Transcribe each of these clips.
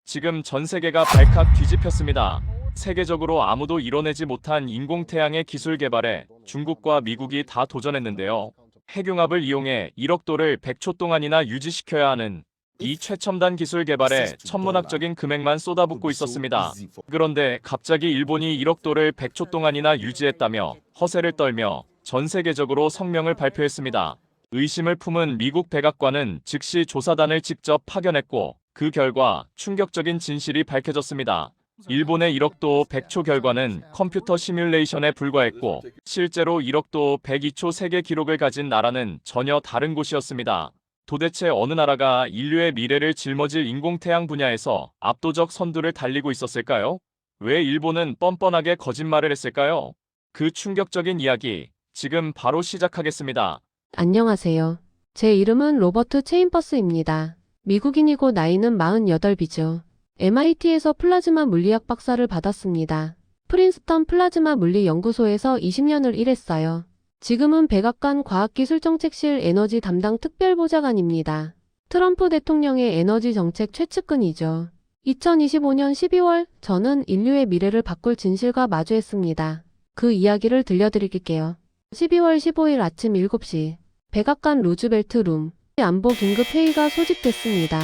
지금 전 세계가 발칵 뒤집혔습니다. 세계적으로 아무도 이뤄내지 못한 인공태양의 기술 개발에 중국과 미국이 다 도전했는데요. 핵융합을 이용해 1억 도를 100초 동안이나 유지시켜야 하는 이 최첨단 기술 개발에 천문학적인 금액만 쏟아붓고 있었습니다. 그런데 갑자기 일본이 1억 도를 100초 동안이나 유지했다며 허세를 떨며 전 세계적으로 성명을 발표했습니다. 의심을 품은 미국 백악관은 즉시 조사단을 직접 파견했고 그 결과 충격적인 진실이 밝혀졌습니다. 일본의 1억도 100초 결과는 컴퓨터 시뮬레이션에 불과했고 실제로 1억도 102초 세계 기록을 가진 나라는 전혀 다른 곳이었습니다. 도대체 어느 나라가 인류의 미래를 짊어질 인공태양 분야에서 압도적 선두를 달리고 있었을까요? 왜 일본은 뻔뻔하게 거짓말을 했을까요? 그 충격적인 이야기 지금 바로 시작하겠습니다. 안녕하세요. 제 이름은 로버트 체인버스입니다. 미국인이고 나이는 48이죠. MIT에서 플라즈마 물리학 박사를 받았습니다. 프린스턴 플라즈마 물리 연구소에서 20년을 일했어요. 지금은 백악관 과학기술정책실 에너지 담당 특별보좌관입니다. 트럼프 대통령의 에너지 정책 최측근이죠. 2025년 12월 저는 인류의 미래를 바꿀 진실과 마주했습니다. 그 이야기를 들려드릴게요. 12월 15일 아침 7시 백악관 루즈벨트 룸 안보 긴급회의가 소집됐습니다.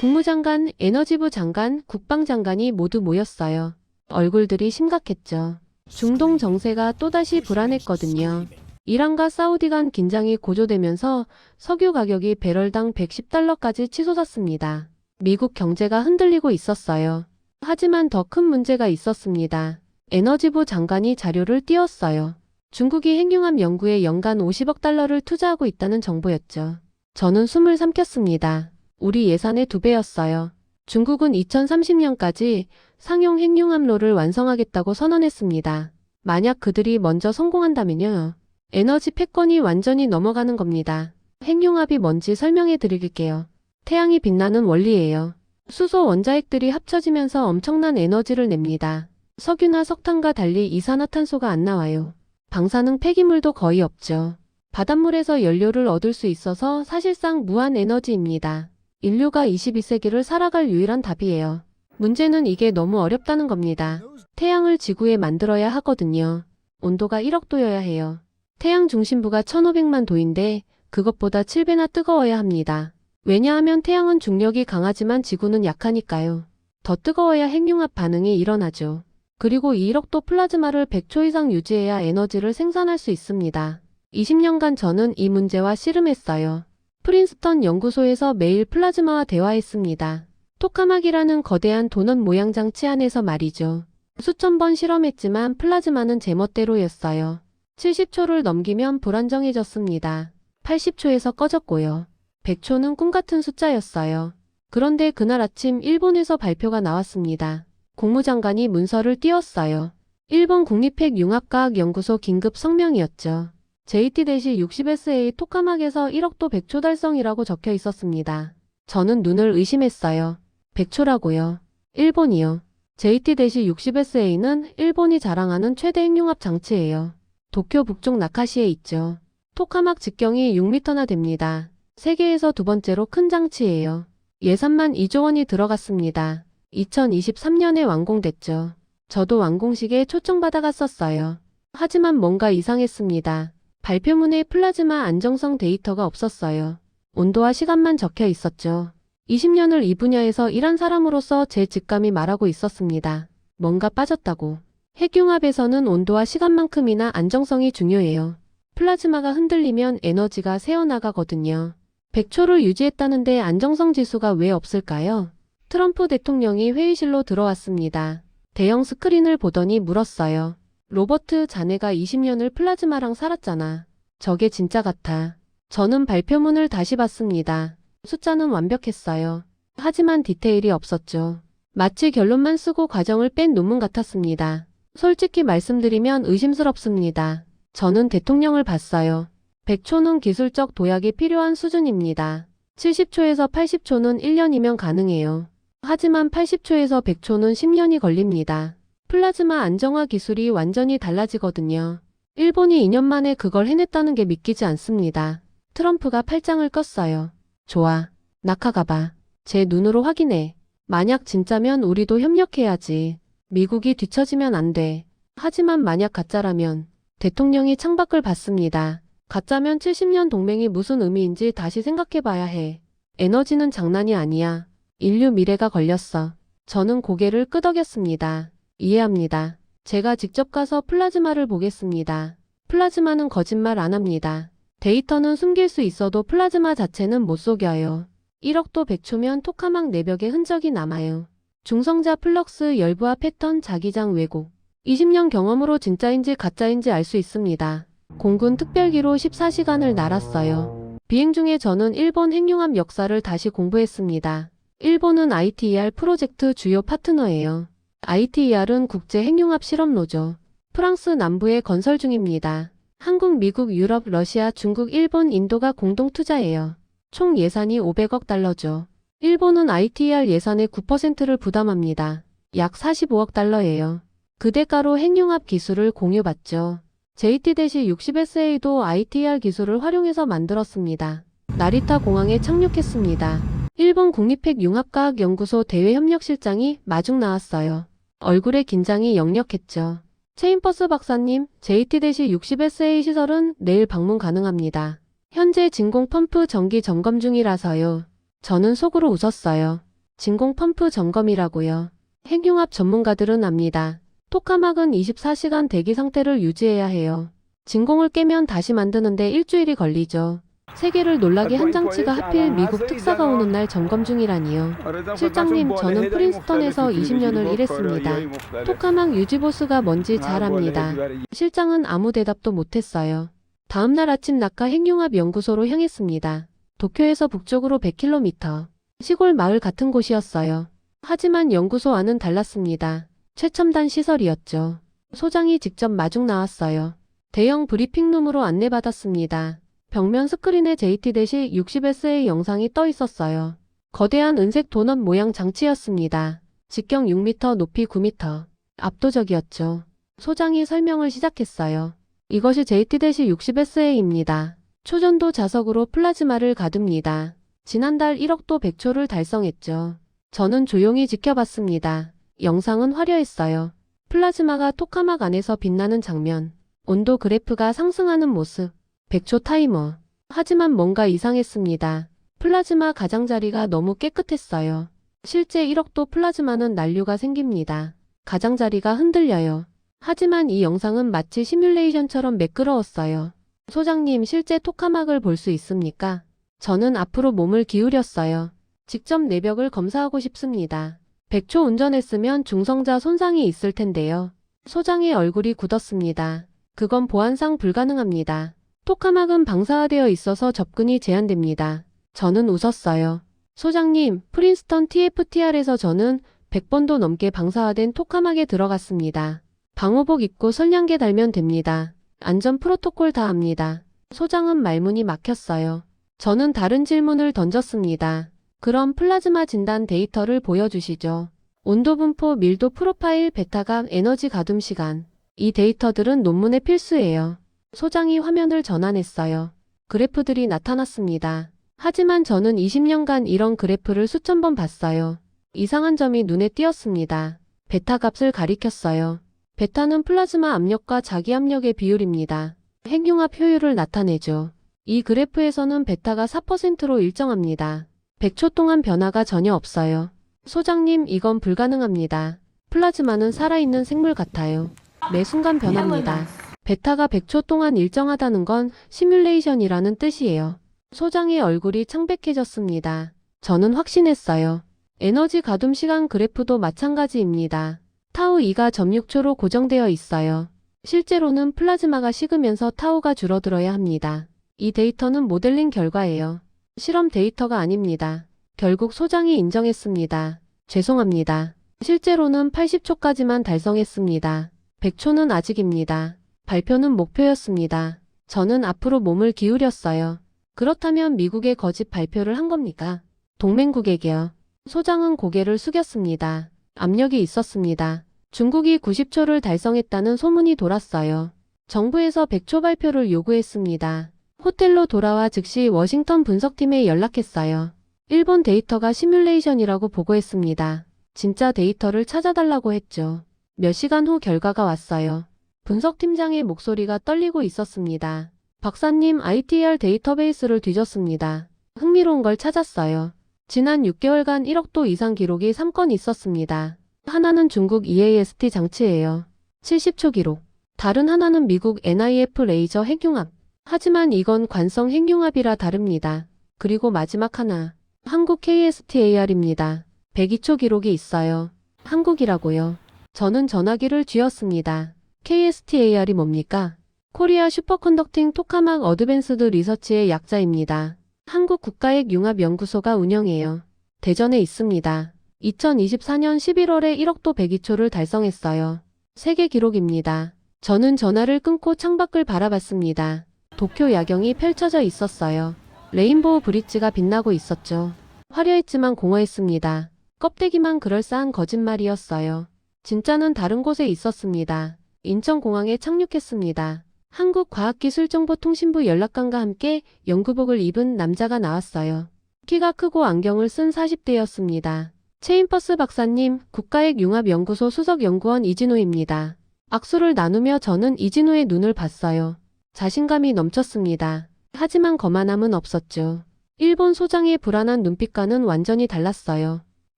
국무장관, 에너지부 장관, 국방장관이 모두 모였어요. 얼굴들이 심각했죠. 중동 정세가 또다시 불안했거든요. 이란과 사우디 간 긴장이 고조되면서 석유 가격이 배럴당 110달러까지 치솟았습니다. 미국 경제가 흔들리고 있었어요. 하지만 더 큰 문제가 있었습니다. 에너지부 장관이 자료를 띄웠어요. 중국이 핵융합 연구에 연간 50억 달러를 투자하고 있다는 정보였죠. 저는 숨을 삼켰습니다. 우리 예산의 2배였어요. 중국은 2030년까지 상용 핵융합로를 완성하겠다고 선언했습니다. 만약 그들이 먼저 성공한다면요. 에너지 패권이 완전히 넘어가는 겁니다. 핵융합이 뭔지 설명해 드릴게요. 태양이 빛나는 원리예요. 수소 원자핵들이 합쳐지면서 엄청난 에너지를 냅니다. 석유나 석탄과 달리 이산화탄소가 안 나와요. 방사능 폐기물도 거의 없죠. 바닷물에서 연료를 얻을 수 있어서 사실상 무한 에너지입니다. 인류가 22세기를 살아갈 유일한 답이에요. 문제는 이게 너무 어렵다는 겁니다. 태양을 지구에 만들어야 하거든요. 온도가 1억 도여야 해요. 태양 중심부가 1500만 도인데 그것보다 7배나 뜨거워야 합니다. 왜냐하면 태양은 중력이 강하지만 지구는 약하니까요. 더 뜨거워야 핵융합 반응이 일어나죠. 그리고 1억 도 플라즈마를 100초 이상 유지해야 에너지를 생산할 수 있습니다. 20년간 저는 이 문제와 씨름했어요. 프린스턴 연구소에서 매일 플라즈마와 대화했습니다. 토카막이라는 거대한 도넛 모양 장치 안에서 말이죠. 수천 번 실험했지만 플라즈마는 제멋대로였어요. 70초를 넘기면 불안정해졌습니다. 80초에서 꺼졌고요. 100초는 꿈같은 숫자였어요. 그런데 그날 아침 일본에서 발표가 나왔습니다. 국무장관이 문서를 띄웠어요. 일본 국립핵융합과학연구소 긴급 성명이었죠. JT-60SA 토카막에서 1억도 100초 달성이라고 적혀 있었습니다. 저는 눈을 의심했어요. 100초라고요. 일본이요. JT-60SA는 일본이 자랑하는 최대 핵융합 장치예요. 도쿄 북쪽 나카시에 있죠. 토카막 직경이 6m나 됩니다. 세계에서 두 번째로 큰 장치예요. 예산만 2조 원이 들어갔습니다. 2023년에 완공됐죠. 저도 완공식에 초청받아갔었어요. 하지만 뭔가 이상했습니다. 발표문에 플라즈마 안정성 데이터가 없었어요. 온도와 시간만 적혀 있었죠. 20년을 이 분야에서 일한 사람으로서 제 직감이 말하고 있었습니다. 뭔가 빠졌다고. 핵융합에서는 온도와 시간만큼이나 안정성이 중요해요. 플라즈마가 흔들리면 에너지가 새어나가거든요. 100초를 유지했다는데 안정성 지수가 왜 없을까요? 트럼프 대통령이 회의실로 들어왔습니다. 대형 스크린을 보더니 물었어요. 로버트, 자네가 20년을 플라즈마랑 살았잖아. 저게 진짜 같아. 저는 발표문을 다시 봤습니다. 숫자는 완벽했어요. 하지만 디테일이 없었죠. 마치 결론만 쓰고 과정을 뺀 논문 같았습니다. 솔직히 말씀드리면 의심스럽습니다. 저는 대통령을 봤어요. 100초는 기술적 도약이 필요한 수준입니다. 70초에서 80초는 1년이면 가능해요. 하지만 80초에서 100초는 10년이 걸립니다. 플라즈마 안정화 기술이 완전히 달라지거든요. 일본이 2년 만에 그걸 해냈다는 게 믿기지 않습니다. 트럼프가 팔짱을 꼈어요. 좋아. 낙하 가봐. 제 눈으로 확인해. 만약 진짜면 우리도 협력해야지. 미국이 뒤처지면 안 돼. 하지만 만약 가짜라면 대통령이 창밖을 봤습니다. 가짜면 70년 동맹이 무슨 의미인지 다시 생각해봐야 해. 에너지는 장난이 아니야. 인류 미래가 걸렸어. 저는 고개를 끄덕였습니다. 이해합니다. 제가 직접 가서 플라즈마를 보겠습니다. 플라즈마는 거짓말 안 합니다. 데이터는 숨길 수 있어도 플라즈마 자체는 못 속여요. 1억도 100초면 토카막 내벽에 흔적이 남아요. 중성자 플럭스 열부와 패턴 자기장 왜곡. 20년 경험으로 진짜인지 가짜인지 알 수 있습니다. 공군 특별기로 14시간을 날았어요. 비행 중에 저는 일본 핵융합 역사를 다시 공부했습니다. 일본은 ITER 프로젝트 주요 파트너예요. ITER은 국제 핵융합 실험로죠. 프랑스 남부에 건설 중입니다. 한국, 미국, 유럽, 러시아, 중국, 일본, 인도가 공동 투자해요. 총 예산이 500억 달러죠. 일본은 ITER 예산의 9%를 부담합니다. 약 45억 달러예요. 그 대가로 핵융합 기술을 공유받죠. JT-60SA도 ITER 기술을 활용해서 만들었습니다. 나리타 공항에 착륙했습니다. 일본 국립핵융합과학연구소 대외협력실장이 마중 나왔어요. 얼굴에 긴장이 역력했죠. 체인버스 박사님, JT-60SA 시설은 내일 방문 가능합니다. 현재 진공 펌프 정기 점검 중이라서요. 저는 속으로 웃었어요. 진공 펌프 점검이라고요. 핵융합 전문가들은 압니다. 토카막은 24시간 대기 상태를 유지해야 해요. 진공을 깨면 다시 만드는데 일주일이 걸리죠. 세계를 놀라게 한 장치가 하필 미국 특사가 오는 날 점검 중이라니요. 실장님, 저는 프린스턴에서 20년을 일했습니다. 토카막 유지보수가 뭔지 잘 압니다. 실장은 아무 대답도 못했어요. 다음날 아침 나카 핵융합 연구소로 향했습니다. 도쿄에서 북쪽으로 100km. 시골 마을 같은 곳이었어요. 하지만 연구소 안은 달랐습니다. 최첨단 시설이었죠. 소장이 직접 마중 나왔어요. 대형 브리핑룸으로 안내받았습니다. 벽면 스크린에 JT-60SA 영상이 떠 있었어요. 거대한 은색 도넛 모양 장치였습니다. 직경 6m, 높이 9m. 압도적이었죠. 소장이 설명을 시작했어요. 이것이 JT-60SA입니다. 초전도 자석으로 플라즈마를 가둡니다. 지난달 1억도 100초를 달성했죠. 저는 조용히 지켜봤습니다. 영상은 화려했어요. 플라즈마가 토카막 안에서 빛나는 장면. 온도 그래프가 상승하는 모습. 100초 타이머. 하지만 뭔가 이상했습니다. 플라즈마 가장자리가 너무 깨끗했어요. 실제 1억도 플라즈마는 난류가 생깁니다. 가장자리가 흔들려요. 하지만 이 영상은 마치 시뮬레이션처럼 매끄러웠어요. 소장님, 실제 토카막을 볼 수 있습니까? 저는 앞으로 몸을 기울였어요. 직접 내벽을 검사하고 싶습니다. 100초 운전했으면 중성자 손상이 있을 텐데요. 소장의 얼굴이 굳었습니다. 그건 보안상 불가능합니다. 토카막은 방사화되어 있어서 접근이 제한됩니다. 저는 웃었어요. 소장님, 프린스턴 TFTR에서 저는 100번도 넘게 방사화된 토카막에 들어갔습니다. 방호복 입고 선량계 달면 됩니다. 안전 프로토콜 다 압니다. 소장은 말문이 막혔어요. 저는 다른 질문을 던졌습니다. 그럼 플라즈마 진단 데이터를 보여주시죠. 온도 분포, 밀도 프로파일, 베타감, 에너지 가둠 시간. 이 데이터들은 논문에 필수예요. 소장이 화면을 전환했어요. 그래프들이 나타났습니다. 하지만 저는 20년간 이런 그래프를 수천 번 봤어요. 이상한 점이 눈에 띄었습니다. 베타 값을 가리켰어요. 베타는 플라즈마 압력과 자기 압력의 비율입니다. 핵융합 효율을 나타내죠. 이 그래프에서는 베타가 4%로 일정합니다. 100초 동안 변화가 전혀 없어요. 소장님, 이건 불가능합니다. 플라즈마는 살아있는 생물 같아요. 매 순간 변합니다. 베타가 100초 동안 일정하다는 건 시뮬레이션이라는 뜻이에요. 소장의 얼굴이 창백해졌습니다. 저는 확신했어요. 에너지 가둠 시간 그래프도 마찬가지입니다. 타우 2가 점육초로 고정되어 있어요. 실제로는 플라즈마가 식으면서 타우가 줄어들어야 합니다. 이 데이터는 모델링 결과예요. 실험 데이터가 아닙니다. 결국 소장이 인정했습니다. 죄송합니다. 실제로는 80초까지만 달성했습니다. 100초는 아직입니다. 발표는 목표였습니다. 저는 앞으로 몸을 기울였어요. 그렇다면 미국의 거짓 발표를 한 겁니까? 동맹국에게요. 소장은 고개를 숙였습니다. 압력이 있었습니다. 중국이 90초를 달성했다는 소문이 돌았어요. 정부에서 100초 발표를 요구했습니다. 호텔로 돌아와 즉시 워싱턴 분석팀에 연락했어요. 일본 데이터가 시뮬레이션이라고 보고했습니다. 진짜 데이터를 찾아달라고 했죠. 몇 시간 후 결과가 왔어요. 분석팀장의 목소리가 떨리고 있었습니다. 박사님, ITR 데이터베이스를 뒤졌습니다. 흥미로운 걸 찾았어요. 지난 6개월간 1억 도 이상 기록이 3건 있었습니다. 하나는 중국 EAST 장치예요. 70초 기록. 다른 하나는 미국 NIF 레이저 핵융합. 하지만 이건 관성 핵융합이라 다릅니다. 그리고 마지막 하나. 한국 KSTAR입니다. 102초 기록이 있어요. 한국이라고요. 저는 전화기를 쥐었습니다. KSTAR이 뭡니까? 코리아 슈퍼컨덕팅 토카막 어드밴스드 리서치의 약자입니다. 한국 국가핵융합연구소가 운영해요. 대전에 있습니다. 2024년 11월에 1억 도 102초를 달성했어요. 세계 기록입니다. 저는 전화를 끊고 창밖을 바라봤습니다. 도쿄 야경이 펼쳐져 있었어요. 레인보우 브릿지가 빛나고 있었죠. 화려했지만 공허했습니다. 껍데기만 그럴싸한 거짓말이었어요. 진짜는 다른 곳에 있었습니다. 인천공항에 착륙했습니다. 한국과학기술정보통신부 연락관과 함께 연구복을 입은 남자가 나왔어요. 키가 크고 안경을 쓴 40대였습니다. 체인버스 박사님, 국가핵융합연구소 수석연구원 이진우입니다. 악수를 나누며 저는 이진우의 눈을 봤어요. 자신감이 넘쳤습니다. 하지만 거만함은 없었죠. 일본 소장의 불안한 눈빛과는 완전히 달랐어요.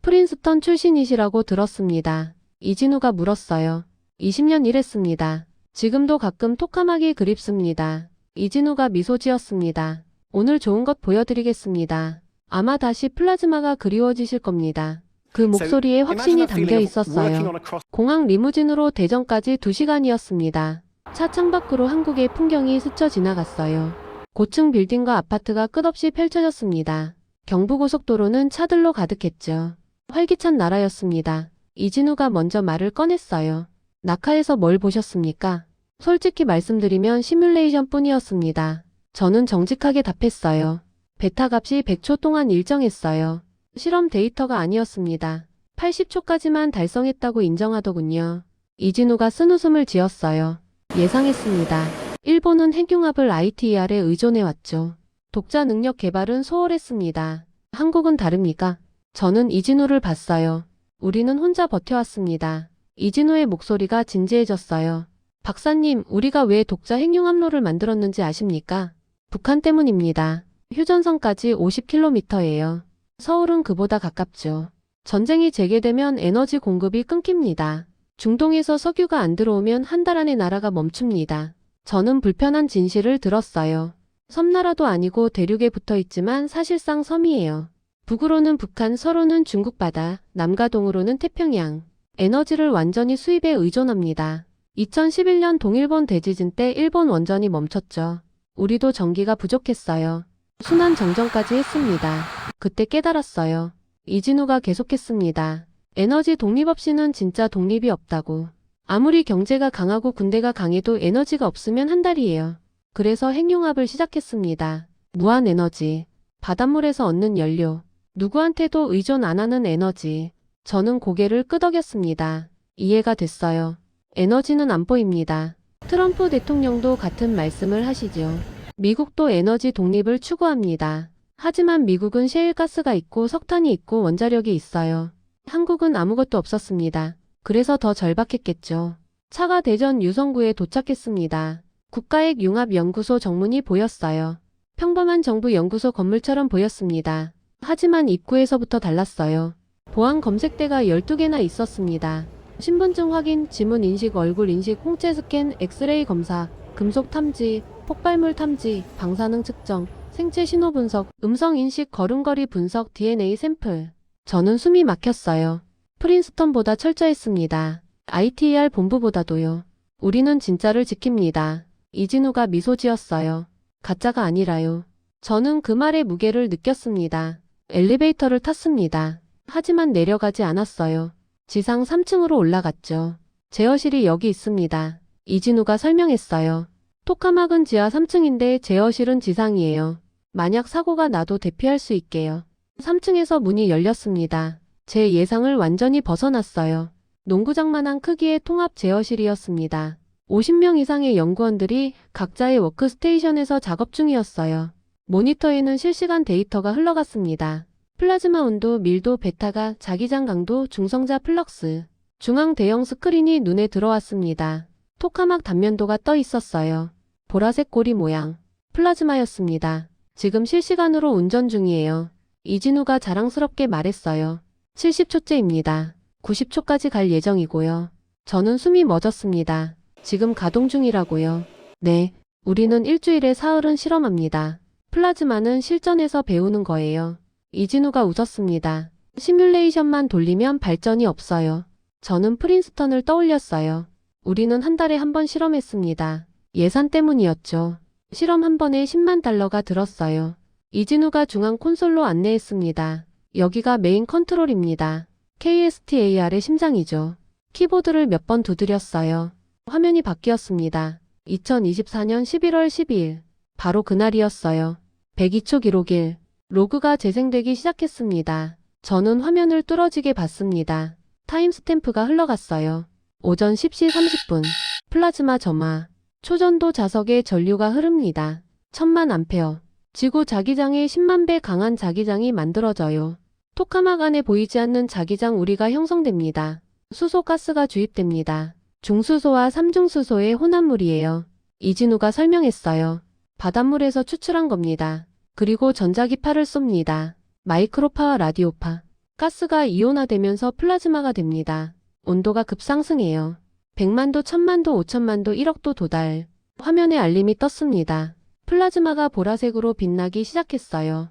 프린스턴 출신이시라고 들었습니다. 이진우가 물었어요. 20년 일했습니다. 지금도 가끔 토카막이 그립습니다. 이진우가 미소 지었습니다. 오늘 좋은 것 보여드리겠습니다. 아마 다시 플라즈마가 그리워지실 겁니다. 그 목소리에 확신이 담겨 있었어요. 공항 리무진으로 대전까지 2시간이었습니다. 차 창밖으로 한국의 풍경이 스쳐 지나갔어요. 고층 빌딩과 아파트가 끝없이 펼쳐졌습니다. 경부고속도로는 차들로 가득했죠. 활기찬 나라였습니다. 이진우가 먼저 말을 꺼냈어요. 낙하에서 뭘 보셨습니까? 솔직히 말씀드리면 시뮬레이션 뿐이었습니다. 저는 정직하게 답했어요. 베타 값이 100초 동안 일정했어요. 실험 데이터가 아니었습니다. 80초까지만 달성했다고 인정하더군요. 이진우가 쓴웃음을 지었어요. 예상했습니다. 일본은 핵융합을 ITER에 의존해왔죠. 독자 능력 개발은 소홀했습니다. 한국은 다릅니까? 저는 이진우를 봤어요. 우리는 혼자 버텨왔습니다. 이진우의 목소리가 진지해졌어요. 박사님, 우리가 왜 독자 핵융합로를 만들었는지 아십니까? 북한 때문입니다. 휴전선까지 50km예요. 서울은 그보다 가깝죠. 전쟁이 재개되면 에너지 공급이 끊깁니다. 중동에서 석유가 안 들어오면 한 달 안에 나라가 멈춥니다. 저는 불편한 진실을 들었어요. 섬나라도 아니고 대륙에 붙어 있지만 사실상 섬이에요. 북으로는 북한, 서로는 중국 바다, 남과 동으로는 태평양. 에너지를 완전히 수입에 의존합니다. 2011년 동일본 대지진 때 일본 원전이 멈췄죠. 우리도 전기가 부족했어요. 순환 정전까지 했습니다. 그때 깨달았어요. 이진우가 계속했습니다. 에너지 독립 없이는 진짜 독립이 없다고. 아무리 경제가 강하고 군대가 강해도 에너지가 없으면 한 달이에요. 그래서 핵융합을 시작했습니다. 무한 에너지. 바닷물에서 얻는 연료. 누구한테도 의존 안 하는 에너지. 저는 고개를 끄덕였습니다. 이해가 됐어요. 에너지는 안 보입니다. 트럼프 대통령도 같은 말씀을 하시죠. 미국도 에너지 독립을 추구합니다. 하지만 미국은 셰일가스가 있고 석탄이 있고 원자력이 있어요. 한국은 아무것도 없었습니다. 그래서 더 절박했겠죠. 차가 대전 유성구에 도착했습니다. 국가핵융합연구소 정문이 보였어요. 평범한 정부 연구소 건물처럼 보였습니다. 하지만 입구에서부터 달랐어요. 보안 검색대가 12개나 있었습니다. 신분증 확인, 지문 인식, 얼굴 인식, 홍채 스캔, 엑스레이 검사, 금속 탐지, 폭발물 탐지, 방사능 측정, 생체 신호 분석, 음성 인식, 걸음걸이 분석, DNA 샘플. 저는 숨이 막혔어요. 프린스턴보다 철저했습니다. ITER 본부보다도요. 우리는 진짜를 지킵니다. 이진우가 미소 지었어요. 가짜가 아니라요. 저는 그 말의 무게를 느꼈습니다. 엘리베이터를 탔습니다. 하지만 내려가지 않았어요. 지상 3층으로 올라갔죠. 제어실이 여기 있습니다. 이진우가 설명했어요. 토카막은 지하 3층인데 제어실은 지상이에요. 만약 사고가 나도 대피할 수 있게요. 3층에서 문이 열렸습니다. 제 예상을 완전히 벗어났어요. 농구장만한 크기의 통합 제어실이었습니다. 50명 이상의 연구원들이 각자의 워크스테이션에서 작업 중이었어요. 모니터에는 실시간 데이터가 흘러갔습니다. 플라즈마 온도, 밀도, 베타가, 자기장 강도, 중성자 플럭스. 중앙 대형 스크린이 눈에 들어왔습니다. 토카막 단면도가 떠 있었어요. 보라색 고리 모양. 플라즈마였습니다. 지금 실시간으로 운전 중이에요. 이진우가 자랑스럽게 말했어요. 70초째입니다. 90초까지 갈 예정이고요. 저는 숨이 멎었습니다. 지금 가동 중이라고요. 네, 우리는 일주일에 사흘은 실험합니다. 플라즈마는 실전에서 배우는 거예요. 이진우가 웃었습니다. 시뮬레이션만 돌리면 발전이 없어요. 저는 프린스턴을 떠올렸어요. 우리는 한 달에 한 번 실험했습니다. 예산 때문이었죠. 실험 한 번에 10만 달러가 들었어요. 이진우가 중앙 콘솔로 안내했습니다. 여기가 메인 컨트롤입니다. KSTAR의 심장이죠. 키보드를 몇 번 두드렸어요. 화면이 바뀌었습니다. 2024년 11월 12일. 바로 그날이었어요. 102초 기록일. 로그가 재생되기 시작했습니다. 저는 화면을 뚫어지게 봤습니다. 타임스탬프가 흘러갔어요. 오전 10시 30분. 플라즈마 점화. 초전도 자석에 전류가 흐릅니다. 1000만 암페어. 지구 자기장의 10만 배 강한 자기장이 만들어져요. 토카막 안에 보이지 않는 자기장 우리가 형성됩니다. 수소 가스가 주입됩니다. 중수소와 삼중수소의 혼합물이에요. 이진우가 설명했어요. 바닷물에서 추출한 겁니다. 그리고 전자기파를 쏩니다. 마이크로파와 라디오파. 가스가 이온화되면서 플라즈마가 됩니다. 온도가 급상승해요. 100만도, 1000만도, 5000만도, 1억도 도달. 화면에 알림이 떴습니다. 플라즈마가 보라색으로 빛나기 시작했어요.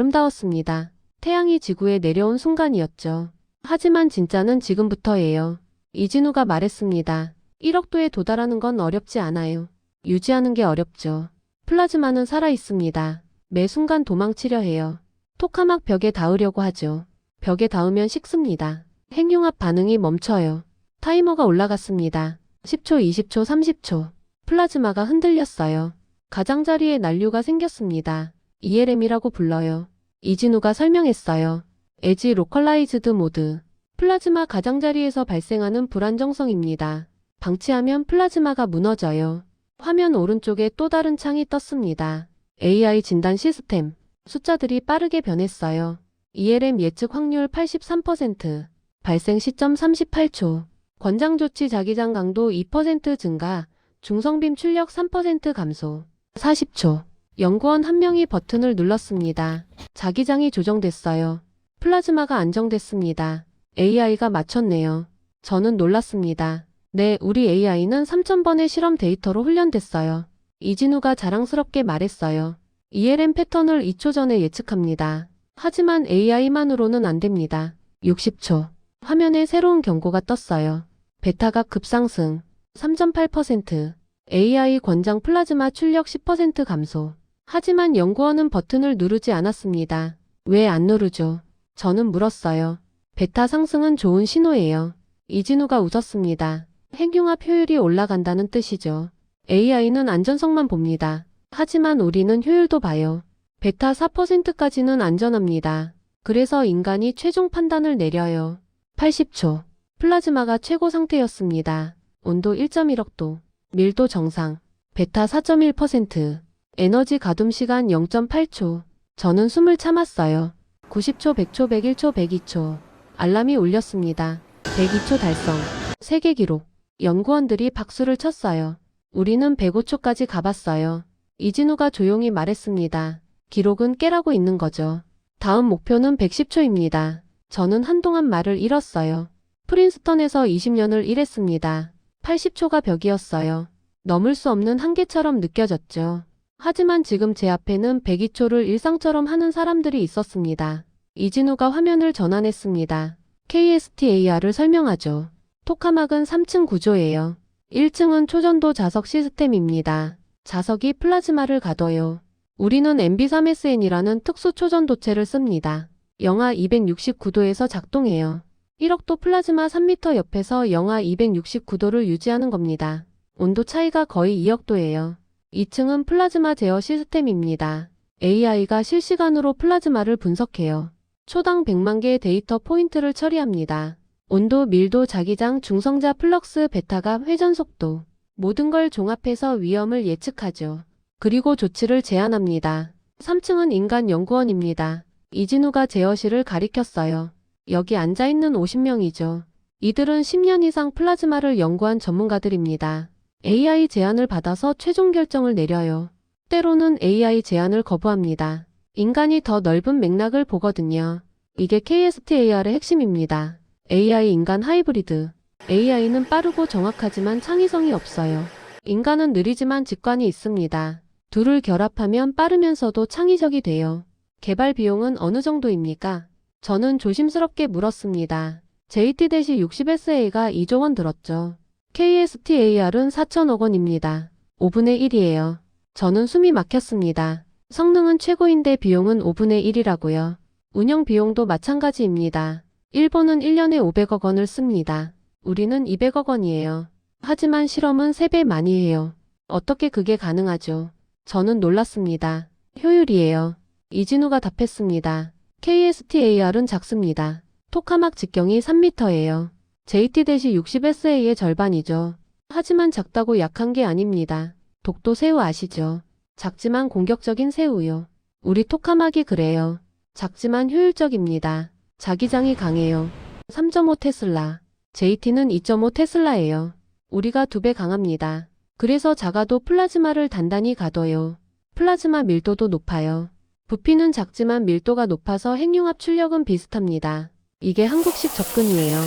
아름다웠습니다. 태양이 지구에 내려온 순간이었죠. 하지만 진짜는 지금부터예요. 이진우가 말했습니다. 1억도에 도달하는 건 어렵지 않아요. 유지하는 게 어렵죠. 플라즈마는 살아있습니다. 매 순간 도망치려 해요. 토카막 벽에 닿으려고 하죠. 벽에 닿으면 식습니다. 핵융합 반응이 멈춰요. 타이머가 올라갔습니다. 10초, 20초, 30초. 플라즈마가 흔들렸어요. 가장자리에 난류가 생겼습니다. ELM이라고 불러요. 이진우가 설명했어요. 에지 로컬라이즈드 모드. 플라즈마 가장자리에서 발생하는 불안정성입니다. 방치하면 플라즈마가 무너져요. 화면 오른쪽에 또 다른 창이 떴습니다. AI 진단 시스템. 숫자들이 빠르게 변했어요. ELM 예측 확률 83%. 발생 시점 38초. 권장조치 자기장 강도 2% 증가. 중성빔 출력 3% 감소. 40초. 연구원 한 명이 버튼을 눌렀습니다. 자기장이 조정됐어요. 플라즈마가 안정됐습니다. AI가 맞췄네요. 저는 놀랐습니다. 네, 우리 AI는 3000번의 실험 데이터로 훈련됐어요. 이진우가 자랑스럽게 말했어요. ELM 패턴을 2초 전에 예측합니다. 하지만 AI만으로는 안 됩니다. 60초. 화면에 새로운 경고가 떴어요. 베타가 급상승. 3.8%. AI 권장 플라즈마 출력 10% 감소. 하지만 연구원은 버튼을 누르지 않았습니다. 왜 안 누르죠? 저는 물었어요. 베타 상승은 좋은 신호예요. 이진우가 웃었습니다. 핵융합 효율이 올라간다는 뜻이죠. AI는 안전성만 봅니다. 하지만 우리는 효율도 봐요. 베타 4%까지는 안전합니다. 그래서 인간이 최종 판단을 내려요. 80초. 플라즈마가 최고 상태였습니다. 온도 1.1억도. 밀도 정상. 베타 4.1%. 에너지 가둠 시간 0.8초. 저는 숨을 참았어요. 90초, 100초, 101초, 102초. 알람이 울렸습니다. 102초 달성. 세계 기록. 연구원들이 박수를 쳤어요. 우리는 105초까지 가봤어요. 이진우가 조용히 말했습니다. 기록은 깨라고 있는 거죠. 다음 목표는 110초입니다. 저는 한동안 말을 잃었어요. 프린스턴에서 20년을 일했습니다. 80초가 벽이었어요. 넘을 수 없는 한계처럼 느껴졌죠. 하지만 지금 제 앞에는 102초를 일상처럼 하는 사람들이 있었습니다. 이진우가 화면을 전환했습니다. KSTAR을 설명하죠. 토카막은 3층 구조예요. 1층은 초전도 자석 시스템입니다. 자석이 플라즈마를 가둬요. 우리는 MB3SN이라는 특수 초전도체를 씁니다. 영하 269도에서 작동해요. 1억도 플라즈마 3m 옆에서 영하 269도를 유지하는 겁니다. 온도 차이가 거의 2억도예요. 2층은 플라즈마 제어 시스템입니다. AI가 실시간으로 플라즈마를 분석해요. 초당 100만 개의 데이터 포인트를 처리합니다. 온도, 밀도, 자기장, 중성자, 플럭스, 베타가, 회전 속도. 모든 걸 종합해서 위험을 예측하죠. 그리고 조치를 제안합니다. 3층은 인간 연구원입니다. 이진우가 제어실을 가리켰어요. 여기 앉아있는 50명이죠. 이들은 10년 이상 플라즈마를 연구한 전문가들입니다. AI 제안을 받아서 최종 결정을 내려요. 때로는 AI 제안을 거부합니다. 인간이 더 넓은 맥락을 보거든요. 이게 KST-AR의 핵심입니다. AI 인간 하이브리드. AI는 빠르고 정확하지만 창의성이 없어요. 인간은 느리지만 직관이 있습니다. 둘을 결합하면 빠르면서도 창의적이 돼요. 개발 비용은 어느 정도입니까? 저는 조심스럽게 물었습니다. JT-60SA가 2조 원 들었죠. KST-AR은 4천억 원입니다. 5분의 1이에요. 저는 숨이 막혔습니다. 성능은 최고인데 비용은 5분의 1이라고요. 운영 비용도 마찬가지입니다. 일본은 1년에 500억 원을 씁니다. 우리는 200억 원이에요. 하지만 실험은 3배 많이 해요. 어떻게 그게 가능하죠? 저는 놀랐습니다. 효율이에요. 이진우가 답했습니다. KST-AR은 작습니다. 토카막 직경이 3m예요. JT-60SA의 절반이죠. 하지만 작다고 약한 게 아닙니다. 독도 새우 아시죠? 작지만 공격적인 새우요. 우리 토카막이 그래요. 작지만 효율적입니다. 자기장이 강해요. 3.5 테슬라. JT는 2.5 테슬라예요. 우리가 2배 강합니다. 그래서 작아도 플라즈마를 단단히 가둬요. 플라즈마 밀도도 높아요. 부피는 작지만 밀도가 높아서 핵융합 출력은 비슷합니다. 이게 한국식 접근이에요.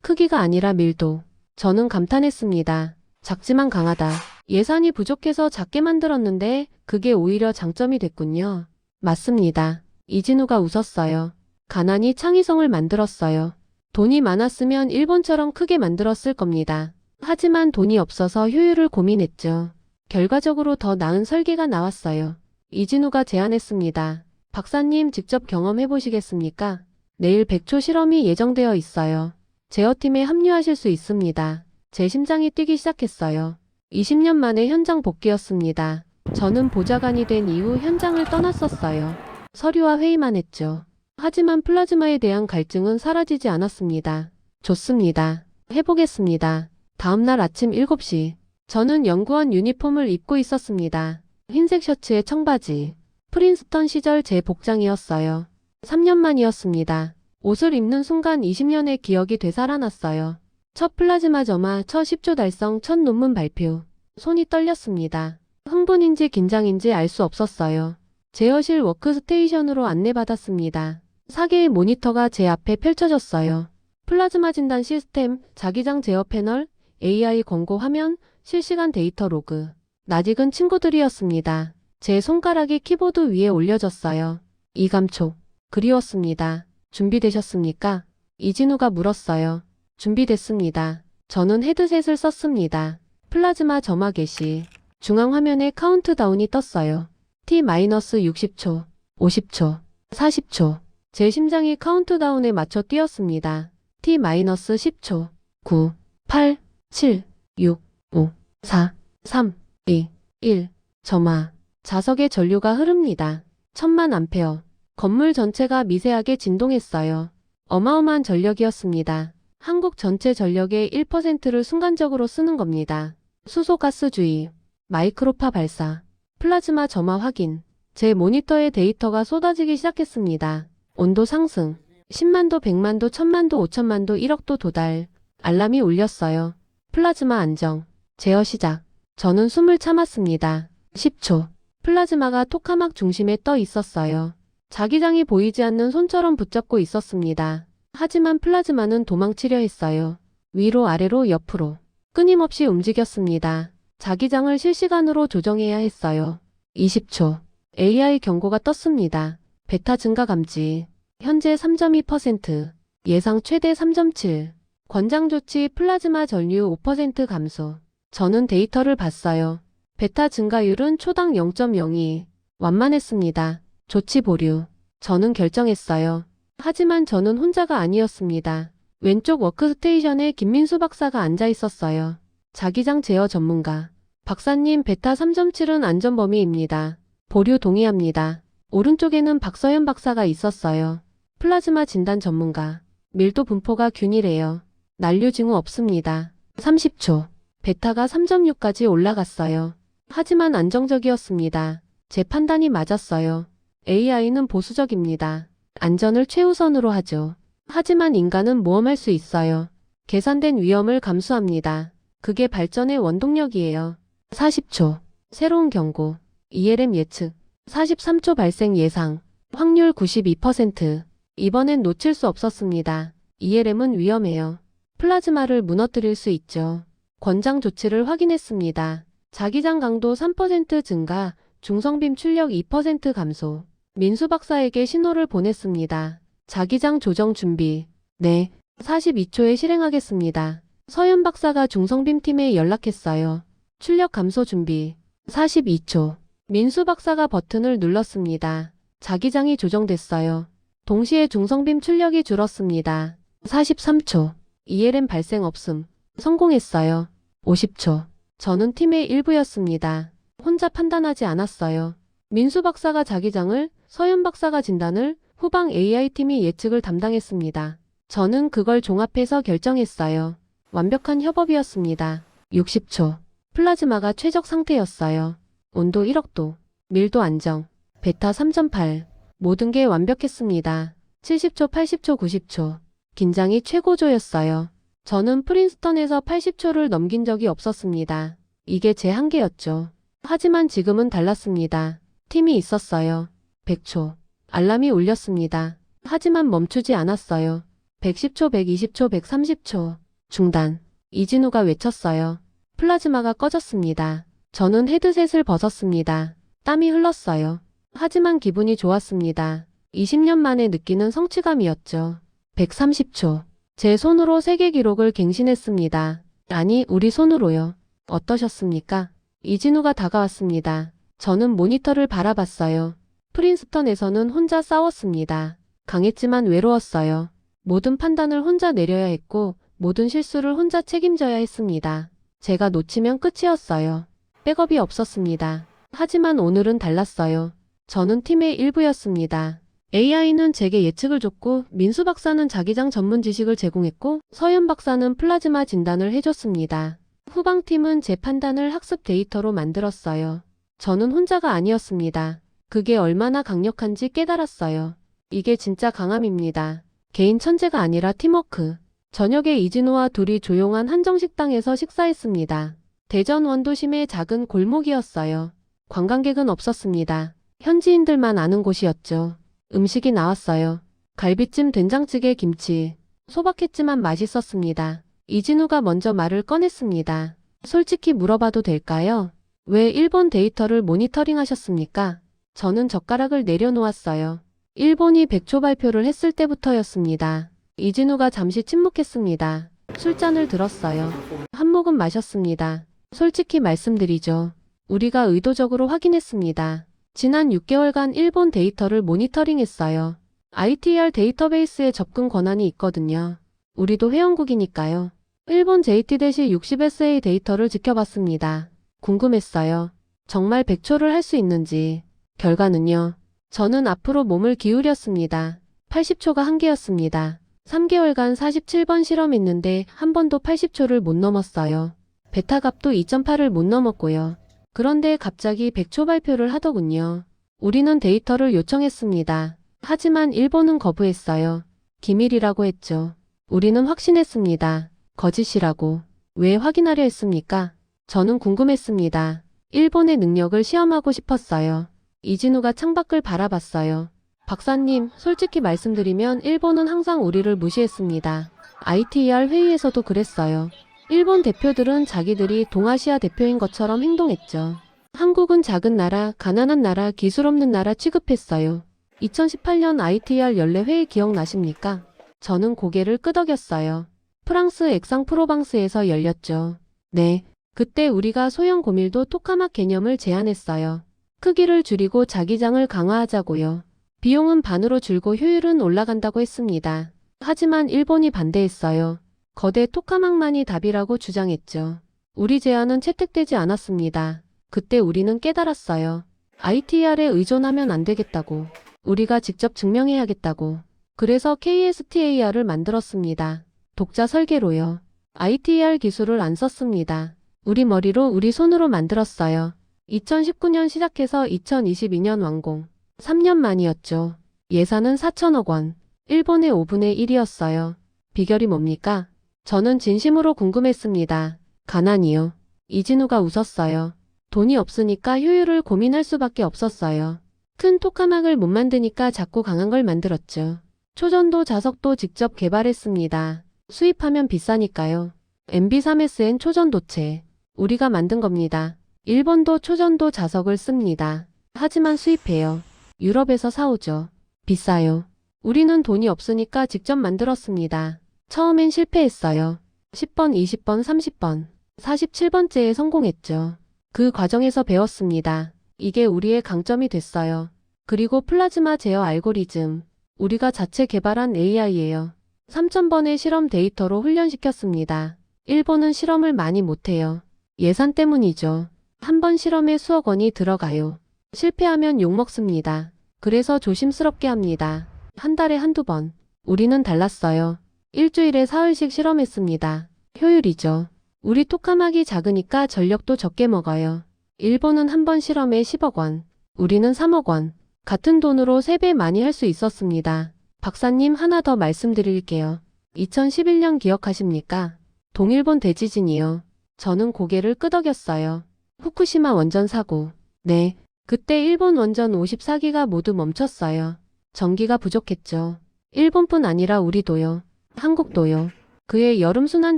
크기가 아니라 밀도. 저는 감탄했습니다. 작지만 강하다. 예산이 부족해서 작게 만들었는데 그게 오히려 장점이 됐군요. 맞습니다. 이진우가 웃었어요. 가난이 창의성을 만들었어요. 돈이 많았으면 일본처럼 크게 만들었을 겁니다. 하지만 돈이 없어서 효율을 고민했죠. 결과적으로 더 나은 설계가 나왔어요. 이진우가 제안했습니다. 박사님 직접 경험해 보시겠습니까? 내일 100초 실험이 예정되어 있어요. 제어팀에 합류하실 수 있습니다. 제 심장이 뛰기 시작했어요. 20년 만에 현장 복귀였습니다. 저는 보좌관이 된 이후 현장을 떠났었어요. 서류와 회의만 했죠. 하지만 플라즈마에 대한 갈증은 사라지지 않았습니다. 좋습니다. 해보겠습니다. 다음날 아침 7시. 저는 연구원 유니폼을 입고 있었습니다. 흰색 셔츠에 청바지. 프린스턴 시절 제 복장이었어요. 3년 만이었습니다. 옷을 입는 순간 20년의 기억이 되살아났어요. 첫 플라즈마 점화, 첫 10조 달성, 첫 논문 발표. 손이 떨렸습니다. 흥분인지 긴장인지 알 수 없었어요. 제어실 워크스테이션으로 안내받았습니다. 4개의 모니터가 제 앞에 펼쳐졌어요. 플라즈마 진단 시스템, 자기장 제어 패널, AI 권고 화면, 실시간 데이터 로그. 낯익은 친구들이었습니다. 제 손가락이 키보드 위에 올려졌어요. 이 감촉. 그리웠습니다. 준비되셨습니까? 이진우가 물었어요. 준비됐습니다. 저는 헤드셋을 썼습니다. 플라즈마 점화 개시. 중앙 화면에 카운트다운이 떴어요. T-60초, 50초, 40초. 제 심장이 카운트다운에 맞춰 뛰었습니다. T-10초, 9, 8, 7, 6, 5, 4, 3, 2, 1. 점화. 자석에 전류가 흐릅니다. 1000만 암페어. 건물 전체가 미세하게 진동했어요. 어마어마한 전력이었습니다. 한국 전체 전력의 1%를 순간적으로 쓰는 겁니다. 수소가스주의. 마이크로파 발사. 플라즈마 점화 확인. 제 모니터에 데이터가 쏟아지기 시작했습니다. 온도 상승. 10만도, 100만도, 1000만도, 5000만도, 1억도 도달. 알람이 울렸어요. 플라즈마 안정. 제어 시작. 저는 숨을 참았습니다. 10초. 플라즈마가 토카막 중심에 떠 있었어요. 자기장이 보이지 않는 손처럼 붙잡고 있었습니다. 하지만 플라즈마는 도망치려 했어요. 위로 아래로 옆으로. 끊임없이 움직였습니다. 자기장을 실시간으로 조정해야 했어요. 20초. AI 경고가 떴습니다. 베타 증가 감지. 현재 3.2%. 예상 최대 3.7. 권장 조치 플라즈마 전류 5% 감소. 저는 데이터를 봤어요. 베타 증가율은 초당 0.02. 완만했습니다. 조치 보류. 저는 결정했어요. 하지만 저는 혼자가 아니었습니다. 왼쪽 워크스테이션에 김민수 박사가 앉아 있었어요. 자기장 제어 전문가. 박사님, 베타 3.7은 안전 범위입니다. 보류 동의합니다. 오른쪽에는 박서현 박사가 있었어요. 플라즈마 진단 전문가. 밀도 분포가 균일해요. 난류 징후 없습니다. 30초. 베타가 3.6까지 올라갔어요. 하지만 안정적이었습니다. 제 판단이 맞았어요. AI는 보수적입니다. 안전을 최우선으로 하죠. 하지만 인간은 모험할 수 있어요. 계산된 위험을 감수합니다. 그게 발전의 원동력이에요. 40초. 새로운 경고. ELM 예측. 43초 발생 예상. 확률 92%. 이번엔 놓칠 수 없었습니다. ELM은 위험해요. 플라즈마를 무너뜨릴 수 있죠. 권장 조치를 확인했습니다. 자기장 강도 3% 증가, 중성빔 출력 2% 감소. 민수 박사에게 신호를 보냈습니다. 자기장 조정 준비. 네, 42초에 실행하겠습니다. 서윤 박사가 중성빔 팀에 연락했어요. 출력 감소 준비. 42초. 민수 박사가 버튼을 눌렀습니다. 자기장이 조정됐어요. 동시에 중성빔 출력이 줄었습니다. 43초. ELM 발생 없음. 성공했어요. 50초. 저는 팀의 일부였습니다. 혼자 판단하지 않았어요. 민수 박사가 자기장을, 서윤 박사가 진단을, 후방 AI팀이 예측을 담당했습니다. 저는 그걸 종합해서 결정했어요. 완벽한 협업이었습니다. 60초. 플라즈마가 최적 상태였어요. 온도 1억도. 밀도 안정. 베타 3.8. 모든 게 완벽했습니다. 70초, 80초, 90초. 긴장이 최고조였어요. 저는 프린스턴에서 80초를 넘긴 적이 없었습니다. 이게 제 한계였죠. 하지만 지금은 달랐습니다. 팀이 있었어요. 100초. 알람이 울렸습니다. 하지만 멈추지 않았어요. 110초, 120초, 130초. 중단. 이진우가 외쳤어요. 플라즈마가 꺼졌습니다. 저는 헤드셋을 벗었습니다. 땀이 흘렀어요. 하지만 기분이 좋았습니다. 20년 만에 느끼는 성취감이었죠. 130초. 제 손으로 세계 기록을 갱신했습니다. 아니, 우리 손으로요. 어떠셨습니까? 이진우가 다가왔습니다. 저는 모니터를 바라봤어요. 프린스턴에서는 혼자 싸웠습니다. 강했지만 외로웠어요. 모든 판단을 혼자 내려야 했고 모든 실수를 혼자 책임져야 했습니다. 제가 놓치면 끝이었어요. 백업이 없었습니다. 하지만 오늘은 달랐어요. 저는 팀의 일부였습니다. AI는 제게 예측을 줬고 민수 박사는 자기장 전문 지식을 제공했고 서현 박사는 플라즈마 진단을 해줬습니다. 후방팀은 제 판단을 학습 데이터로 만들었어요. 저는 혼자가 아니었습니다. 그게 얼마나 강력한지 깨달았어요. 이게 진짜 강함입니다. 개인 천재가 아니라 팀워크. 저녁에 이진우와 둘이 조용한 한정식당에서 식사했습니다. 대전 원도심의 작은 골목이었어요. 관광객은 없었습니다. 현지인들만 아는 곳이었죠. 음식이 나왔어요. 갈비찜, 된장찌개, 김치. 소박했지만 맛있었습니다. 이진우가 먼저 말을 꺼냈습니다. 솔직히 물어봐도 될까요? 왜 일본 데이터를 모니터링 하셨습니까? 저는 젓가락을 내려놓았어요. 일본이 100초 발표를 했을 때부터였습니다. 이진우가 잠시 침묵했습니다. 술잔을 들었어요. 한 모금 마셨습니다. 솔직히 말씀드리죠. 우리가 의도적으로 확인했습니다. 지난 6개월간 일본 데이터를 모니터링했어요. ITR 데이터베이스에 접근 권한이 있거든요. 우리도 회원국이니까요. 일본 JT-60SA 데이터를 지켜봤습니다. 궁금했어요. 정말 100초를 할 수 있는지. 결과는요. 저는 앞으로 몸을 기울였습니다. 80초가 한계였습니다. 3개월간 47번 실험했는데 한 번도 80초를 못 넘었어요. 베타 값도 2.8을 못 넘었고요. 그런데 갑자기 100초 발표를 하더군요. 우리는 데이터를 요청했습니다. 하지만 일본은 거부했어요. 기밀이라고 했죠. 우리는 확신했습니다. 거짓이라고. 왜 확인하려 했습니까? 저는 궁금했습니다. 일본의 능력을 시험하고 싶었어요. 이진우가 창밖을 바라봤어요. 박사님, 솔직히 말씀드리면 일본은 항상 우리를 무시했습니다. ITER 회의에서도 그랬어요. 일본 대표들은 자기들이 동아시아 대표인 것처럼 행동했죠. 한국은 작은 나라, 가난한 나라, 기술 없는 나라 취급했어요. 2018년 ITER 연례 회의 기억나십니까? 저는 고개를 끄덕였어요. 프랑스 엑상프로방스에서 열렸죠. 네, 그때 우리가 소형 고밀도 토카막 개념을 제안했어요. 크기를 줄이고 자기장을 강화하자고요. 비용은 반으로 줄고 효율은 올라간다고 했습니다. 하지만 일본이 반대했어요. 거대 토카막만이 답이라고 주장했죠. 우리 제안은 채택되지 않았습니다. 그때 우리는 깨달았어요. ITR에 의존하면 안 되겠다고. 우리가 직접 증명해야겠다고. 그래서 KSTAR을 만들었습니다. 독자 설계로요. ITR 기술을 안 썼습니다. 우리 머리로 우리 손으로 만들었어요. 2019년 시작해서 2022년 완공. 3년 만이었죠. 예산은 4천억 원. 일본의 5분의 1이었어요. 비결이 뭡니까? 저는 진심으로 궁금했습니다. 가난이요. 이진우가 웃었어요. 돈이 없으니까 효율을 고민할 수밖에 없었어요. 큰 토카막을 못 만드니까 작고 강한 걸 만들었죠. 초전도 자석도 직접 개발했습니다. 수입하면 비싸니까요. MB3SN 초전도체. 우리가 만든 겁니다. 일본도 초전도 자석을 씁니다. 하지만 수입해요. 유럽에서 사오죠. 비싸요. 우리는 돈이 없으니까 직접 만들었습니다. 처음엔 실패했어요. 10번, 20번, 30번, 47번째에 성공했죠. 그 과정에서 배웠습니다. 이게 우리의 강점이 됐어요. 그리고 플라즈마 제어 알고리즘. 우리가 자체 개발한 AI예요. 3000번의 실험 데이터로 훈련시켰습니다. 일본은 실험을 많이 못해요. 예산 때문이죠. 한 번 실험에 수억 원이 들어가요. 실패하면 욕먹습니다. 그래서 조심스럽게 합니다. 한 달에 한두 번. 우리는 달랐어요. 일주일에 사흘씩 실험했습니다. 효율이죠. 우리 토카막이 작으니까 전력도 적게 먹어요. 일본은 한 번 실험에 10억 원. 우리는 3억 원. 같은 돈으로 3배 많이 할 수 있었습니다. 박사님 하나 더 말씀드릴게요. 2011년 기억하십니까? 동일본 대지진이요. 저는 고개를 끄덕였어요. 후쿠시마 원전 사고. 네. 그때 일본 원전 54기가 모두 멈췄어요. 전기가 부족했죠. 일본뿐 아니라 우리도요. 한국도요. 그해 여름순환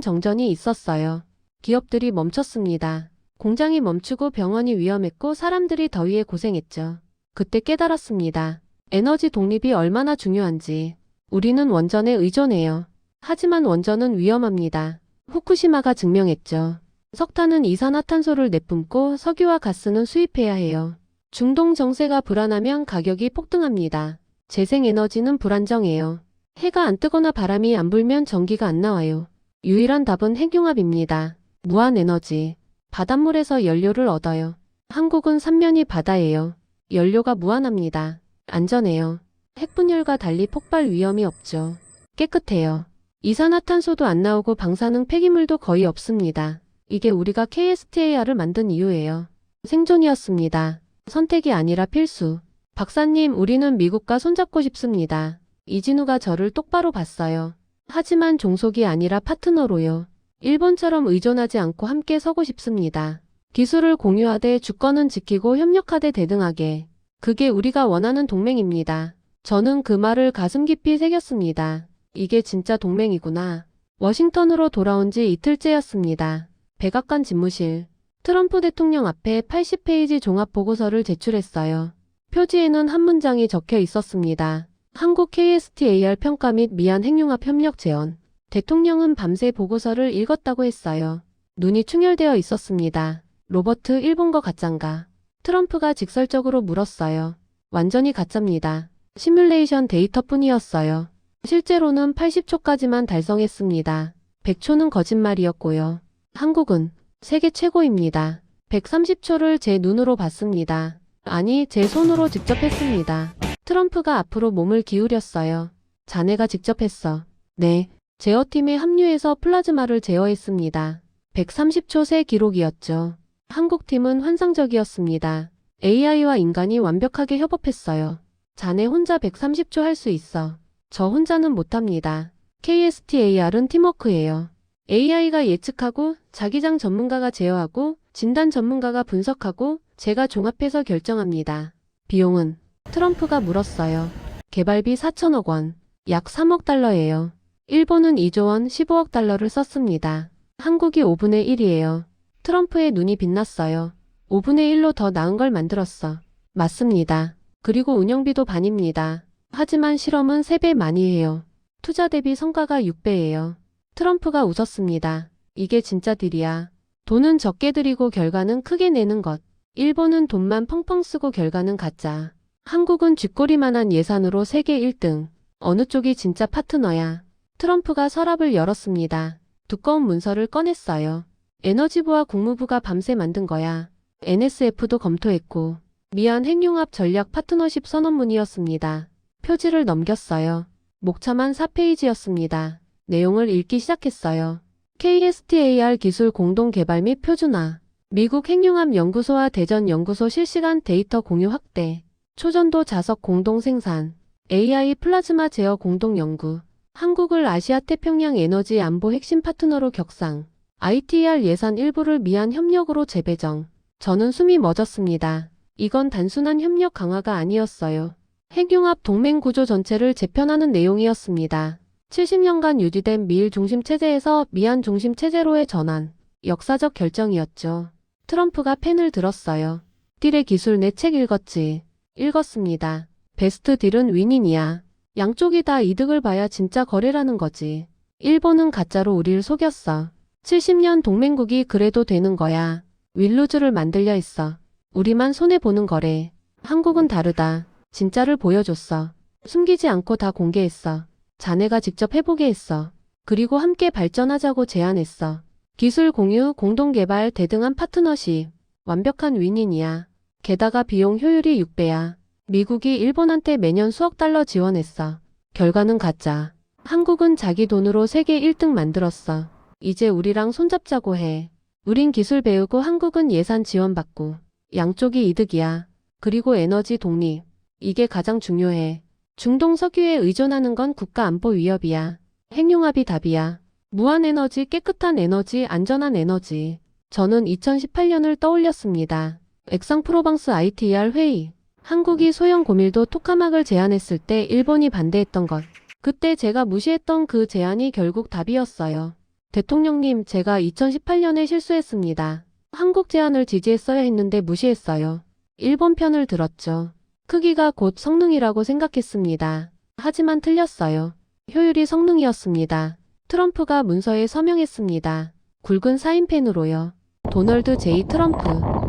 정전이 있었어요. 기업들이 멈췄습니다. 공장이 멈추고 병원이 위험했고 사람들이 더위에 고생했죠. 그때 깨달았습니다. 에너지 독립이 얼마나 중요한지. 우리는 원전에 의존해요. 하지만 원전은 위험합니다. 후쿠시마가 증명했죠. 석탄은 이산화탄소를 내뿜고 석유와 가스는 수입해야 해요. 중동 정세가 불안하면 가격이 폭등합니다. 재생에너지는 불안정해요. 해가 안 뜨거나 바람이 안 불면 전기가 안 나와요. 유일한 답은 핵융합입니다. 무한에너지. 바닷물에서 연료를 얻어요. 한국은 삼면이 바다예요. 연료가 무한합니다. 안전해요. 핵분열과 달리 폭발 위험이 없죠. 깨끗해요. 이산화탄소도 안 나오고 방사능 폐기물도 거의 없습니다. 이게 우리가 KSTAR을 만든 이유예요. 생존이었습니다. 선택이 아니라 필수. 박사님, 우리는 미국과 손잡고 싶습니다. 이진우가 저를 똑바로 봤어요. 하지만 종속이 아니라 파트너로요. 일본처럼 의존하지 않고 함께 서고 싶습니다. 기술을 공유하되 주권은 지키고 협력하되 대등하게. 그게 우리가 원하는 동맹입니다. 저는 그 말을 가슴 깊이 새겼습니다. 이게 진짜 동맹이구나. 워싱턴으로 돌아온 지 이틀째였습니다. 백악관 집무실. 트럼프 대통령 앞에 80페이지 종합보고서를 제출했어요. 표지에는 한 문장이 적혀 있었습니다. 한국 KSTAR 평가 및 미얀 핵융합 협력 제언. 대통령은 밤새 보고서를 읽었다고 했어요. 눈이 충혈되어 있었습니다. 로버트, 일본거 가짠가? 트럼프가 직설적으로 물었어요. 완전히 가짜입니다. 시뮬레이션 데이터뿐이었어요. 실제로는 80초까지만 달성했습니다. 100초는 거짓말이었고요. 한국은 세계 최고입니다. 130초를 제 눈으로 봤습니다. 아니, 제 손으로 직접 했습니다. 트럼프가 앞으로 몸을 기울였어요. 자네가 직접 했어. 네. 제어팀에 합류해서 플라즈마를 제어했습니다. 130초 새 기록이었죠. 한국팀은 환상적이었습니다. AI와 인간이 완벽하게 협업했어요. 자네 혼자 130초 할 수 있어. 저 혼자는 못합니다. KSTAR은 팀워크예요. AI가 예측하고 자기장 전문가가 제어하고 진단 전문가가 분석하고 제가 종합해서 결정합니다. 비용은? 트럼프가 물었어요. 개발비 4천억 원, 약 3억 달러예요. 일본은 2조 원 15억 달러를 썼습니다. 한국이 5분의 1이에요. 트럼프의 눈이 빛났어요. 5분의 1로 더 나은 걸 만들었어. 맞습니다. 그리고 운영비도 반입니다. 하지만 실험은 3배 많이 해요. 투자 대비 성과가 6배예요. 트럼프가 웃었습니다. 이게 진짜 딜이야. 돈은 적게 들이고 결과는 크게 내는 것. 일본은 돈만 펑펑 쓰고 결과는 가짜. 한국은 쥐꼬리만한 예산으로 세계 1등. 어느 쪽이 진짜 파트너야. 트럼프가 서랍을 열었습니다. 두꺼운 문서를 꺼냈어요. 에너지부와 국무부가 밤새 만든 거야. NSF도 검토했고. 미얀 핵융합 전략 파트너십 선언문이었습니다. 표지를 넘겼어요. 목차만 4페이지였습니다. 내용을 읽기 시작했어요. KSTAR 기술 공동 개발 및 표준화. 미국 핵융합 연구소와 대전 연구소 실시간 데이터 공유 확대. 초전도 자석 공동 생산. AI 플라즈마 제어 공동 연구. 한국을 아시아 태평양 에너지 안보 핵심 파트너로 격상. ITER 예산 일부를 미한 협력으로 재배정. 저는 숨이 멎었습니다. 이건 단순한 협력 강화가 아니었어요. 핵융합 동맹 구조 전체를 재편하는 내용이었습니다. 70년간 유지된 미일 중심 체제에서 미한 중심 체제로의 전환. 역사적 결정이었죠. 트럼프가 펜을 들었어요. 딜의 기술 내 책 읽었지. 읽었습니다. 베스트 딜은 윈윈이야. 양쪽이 다 이득을 봐야 진짜 거래라는 거지. 일본은 가짜로 우리를 속였어. 70년 동맹국이 그래도 되는 거야. 윌루즈를 만들려 했어. 우리만 손해보는 거래. 한국은 다르다. 진짜를 보여줬어. 숨기지 않고 다 공개했어. 자네가 직접 해보게 했어. 그리고 함께 발전하자고 제안했어. 기술 공유, 공동개발, 대등한 파트너십. 완벽한 윈윈이야. 게다가 비용 효율이 6배야. 미국이 일본한테 매년 수억 달러 지원했어. 결과는 가짜. 한국은 자기 돈으로 세계 1등 만들었어. 이제 우리랑 손잡자고 해. 우린 기술 배우고 한국은 예산 지원받고. 양쪽이 이득이야. 그리고 에너지 독립. 이게 가장 중요해. 중동 석유에 의존하는 건 국가 안보 위협이야. 핵융합이 답이야. 무한에너지, 깨끗한 에너지, 안전한 에너지. 저는 2018년을 떠올렸습니다. 액상프로방스 ITER 회의. 한국이 소형 고밀도 토카막을 제안했을 때 일본이 반대했던 것. 그때 제가 무시했던 그 제안이 결국 답이었어요. 대통령님, 제가 2018년에 실수했습니다. 한국 제안을 지지했어야 했는데 무시했어요. 일본 편을 들었죠. 크기가 곧 성능이라고 생각했습니다. 하지만 틀렸어요. 효율이 성능이었습니다. 트럼프가 문서에 서명했습니다. 굵은 사인펜으로요. 도널드 J. 트럼프.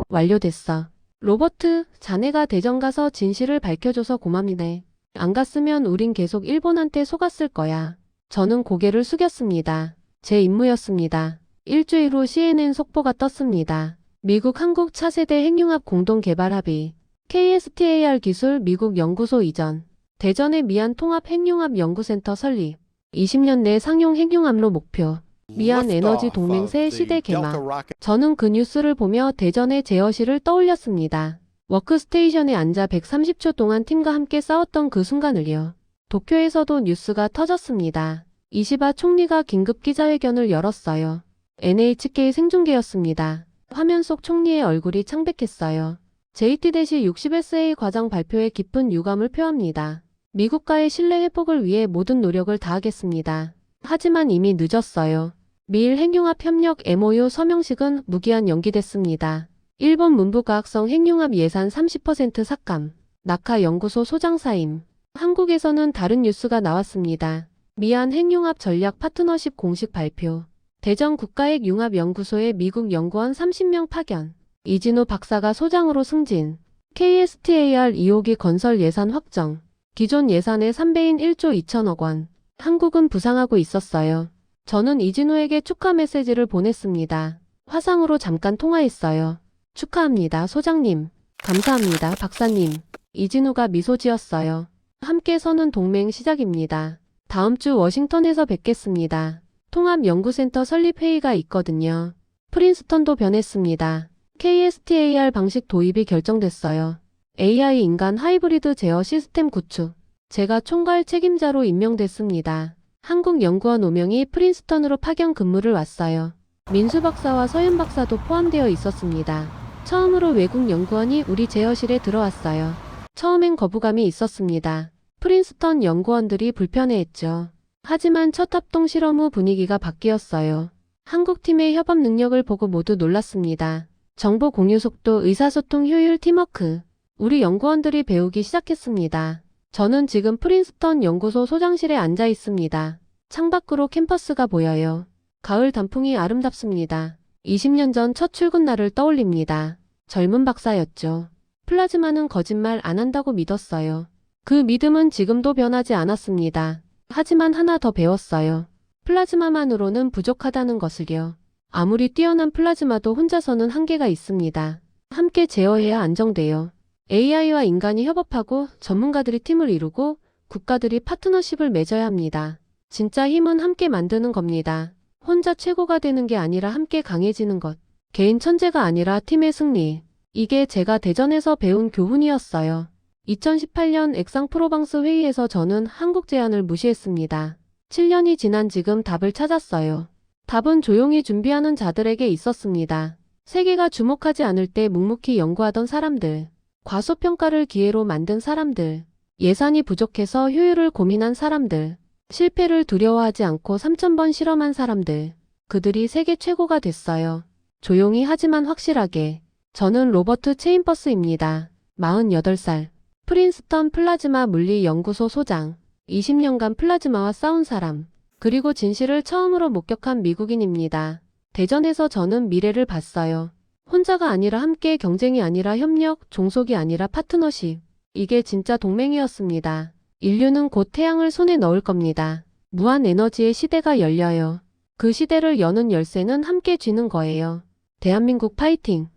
완료됐어. 로버트, 자네가 대전 가서 진실을 밝혀줘서 고맙네. 안 갔으면 우린 계속 일본한테 속았을 거야. 저는 고개를 숙였습니다. 제 임무였습니다. 일주일 후 CNN 속보가 떴습니다. 미국 한국 차세대 핵융합 공동 개발 합의. KSTAR 기술 미국 연구소 이전. 대전의 미안 통합 핵융합 연구센터 설립. 20년 내 상용 핵융합로 목표. 미안 에너지 동맹 새 시대 개막. 저는 그 뉴스를 보며 대전의 제어실을 떠올렸습니다. 워크스테이션에 앉아 130초 동안 팀과 함께 싸웠던 그 순간을요. 도쿄에서도 뉴스가 터졌습니다. 이시바 총리가 긴급 기자회견을 열었어요. NHK 생중계였습니다. 화면 속 총리의 얼굴이 창백했어요. JT-60SA 과장 발표에 깊은 유감을 표합니다. 미국과의 신뢰 회복을 위해 모든 노력을 다하겠습니다. 하지만 이미 늦었어요. 미일 핵융합 협력 MOU 서명식은 무기한 연기됐습니다. 일본 문부과학성 핵융합 예산 30% 삭감. 낙하 연구소 소장 사임. 한국에서는 다른 뉴스가 나왔습니다. 미안 핵융합 전략 파트너십 공식 발표. 대전 국가핵융합연구소에 미국 연구원 30명 파견. 이진우 박사가 소장으로 승진. KSTAR 2호기 건설 예산 확정. 기존 예산의 3배인 1조 2천억 원. 한국은 부상하고 있었어요. 저는 이진우에게 축하 메시지를 보냈습니다. 화상으로 잠깐 통화했어요. 축하합니다, 소장님. 감사합니다, 박사님. 이진우가 미소 지었어요. 함께 서는 동맹 시작입니다. 다음 주 워싱턴에서 뵙겠습니다. 통합연구센터 설립 회의가 있거든요. 프린스턴도 변했습니다. KSTAR 방식 도입이 결정됐어요. AI 인간 하이브리드 제어 시스템 구축. 제가 총괄 책임자로 임명됐습니다. 한국연구원 5명이 프린스턴으로 파견 근무를 왔어요. 민수 박사와 서현 박사도 포함되어 있었습니다. 처음으로 외국 연구원이 우리 제어실에 들어왔어요. 처음엔 거부감이 있었습니다. 프린스턴 연구원들이 불편해했죠. 하지만 첫 합동 실험 후 분위기가 바뀌었어요. 한국 팀의 협업 능력을 보고 모두 놀랐습니다. 정보 공유 속도, 의사소통 효율, 팀워크. 우리 연구원들이 배우기 시작했습니다. 저는 지금 프린스턴 연구소 소장실에 앉아 있습니다. 창밖으로 캠퍼스가 보여요. 가을 단풍이 아름답습니다. 20년 전 첫 출근 날을 떠올립니다. 젊은 박사였죠. 플라즈마는 거짓말 안 한다고 믿었어요. 그 믿음은 지금도 변하지 않았습니다. 하지만 하나 더 배웠어요. 플라즈마만으로는 부족하다는 것을요. 아무리 뛰어난 플라즈마도 혼자서는 한계가 있습니다. 함께 제어해야 안정돼요. AI와 인간이 협업하고 전문가들이 팀을 이루고 국가들이 파트너십을 맺어야 합니다. 진짜 힘은 함께 만드는 겁니다. 혼자 최고가 되는 게 아니라 함께 강해지는 것. 개인 천재가 아니라 팀의 승리. 이게 제가 대전에서 배운 교훈이었어요. 2018년 액상프로방스 회의에서 저는 한국 제안을 무시했습니다. 7년이 지난 지금 답을 찾았어요. 답은 조용히 준비하는 자들에게 있었습니다. 세계가 주목하지 않을 때 묵묵히 연구하던 사람들, 과소평가를 기회로 만든 사람들, 예산이 부족해서 효율을 고민한 사람들, 실패를 두려워하지 않고 3,000번 실험한 사람들, 그들이 세계 최고가 됐어요. 조용히 하지만 확실하게. 저는 로버트 체인버스입니다. 48살. 프린스턴 플라즈마 물리 연구소 소장. 20년간 플라즈마와 싸운 사람. 그리고 진실을 처음으로 목격한 미국인입니다. 대전에서 저는 미래를 봤어요. 혼자가 아니라 함께, 경쟁이 아니라 협력, 종속이 아니라 파트너십. 이게 진짜 동맹이었습니다. 인류는 곧 태양을 손에 넣을 겁니다. 무한 에너지의 시대가 열려요. 그 시대를 여는 열쇠는 함께 쥐는 거예요. 대한민국 파이팅!